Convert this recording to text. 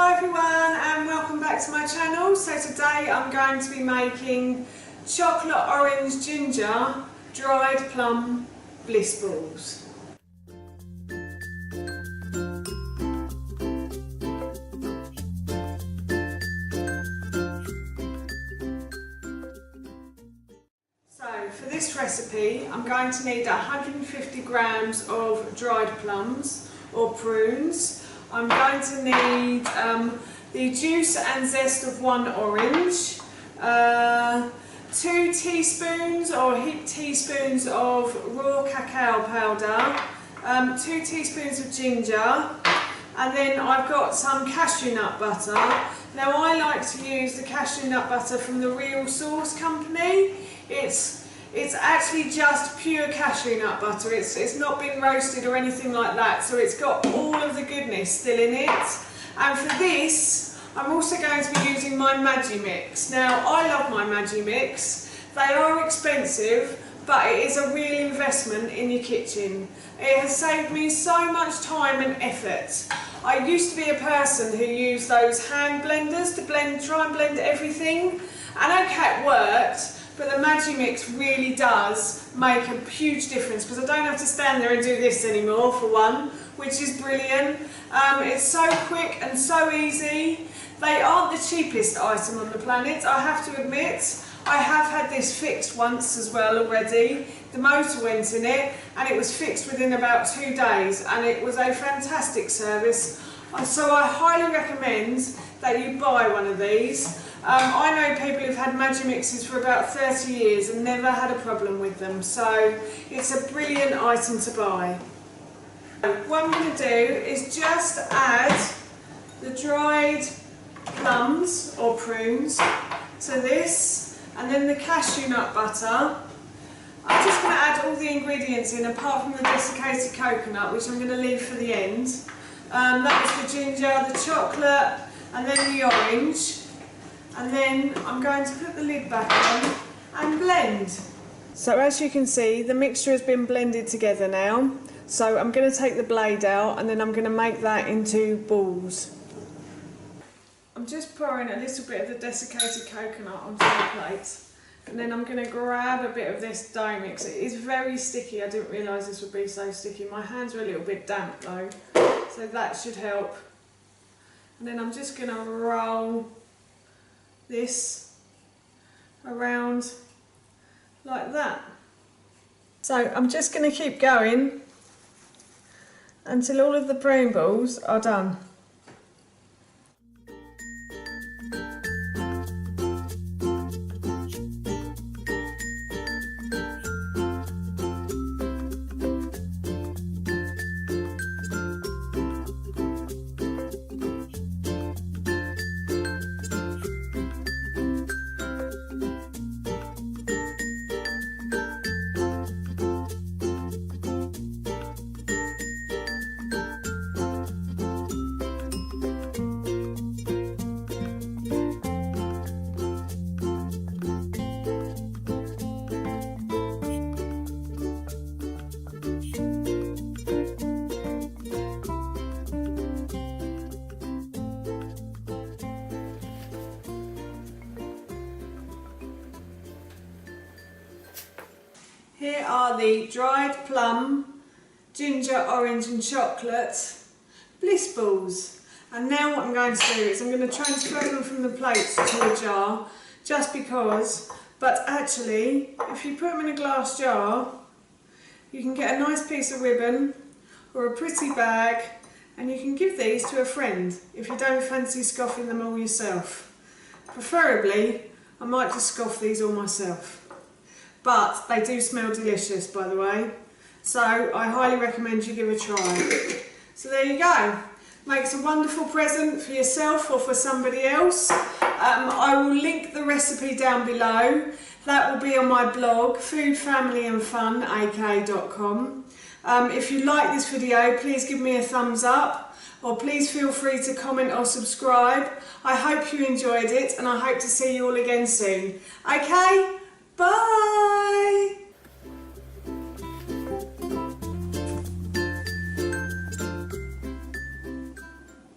Hi everyone and welcome back to my channel. So today I'm going to be making chocolate orange ginger dried plum bliss balls. So for this recipe I'm going to need 150 grams of dried plums or prunes. I'm going to need the juice and zest of one orange, 2 teaspoons or heaped teaspoons of raw cacao powder, 2 teaspoons of ginger, and then I've got some cashew nut butter. Now I like to use the cashew nut butter from the Real Sauce company. It's actually just pure cashew nut butter. It's not been roasted or anything like that, so it's got all of the goodness still in it. And for this, I'm also going to be using my Magimix. Now, I love my Magimix. They are expensive, but it is a real investment in your kitchen. It has saved me so much time and effort. I used to be a person who used those hand blenders to try and blend everything, and okay, it worked. But the Magimix really does make a huge difference because I don't have to stand there and do this anymore, for one, which is brilliant. It's so quick and so easy. They aren't the cheapest item on the planet, I have to admit. I have had this fixed once as well already. The motor went in it and it was fixed within about 2 days, and it was a fantastic service. So I highly recommend that you buy one of these. I know people who've had Magimixes for about 30 years and never had a problem with them, so it's a brilliant item to buy. What I'm going to do is just add the dried plums or prunes to this, and then the cashew nut butter. I'm just going to add all the ingredients in apart from the desiccated coconut, which I'm going to leave for the end. That was the ginger, the chocolate, and then the orange. And then I'm going to put the lid back on and blend. So as you can see, the mixture has been blended together now. So I'm going to take the blade out and then I'm going to make that into balls. I'm just pouring a little bit of the desiccated coconut onto the plate. And then I'm going to grab a bit of this dough mix. It is very sticky. I didn't realise this would be so sticky. My hands are a little bit damp though, so that should help. And then I'm just going to roll this around like that. So I'm just going to keep going until all of the prune balls are done. Here are the dried plum, ginger, orange and chocolate bliss balls. And now what I'm going to do is I'm going to transfer them from the plate to a jar, just because, but actually if you put them in a glass jar you can get a nice piece of ribbon or a pretty bag, and you can give these to a friend if you don't fancy scoffing them all yourself. Preferably I might just scoff these all myself. But they do smell delicious, by the way, so I highly recommend you give a try. So there you go. Makes a wonderful present for yourself or for somebody else. I will link the recipe down below. That will be on my blog, foodfamilyandfun.ak.com. If you like this video, please give me a thumbs up, or please feel free to comment or subscribe. I hope you enjoyed it, and I hope to see you all again soon. Okay? Bye!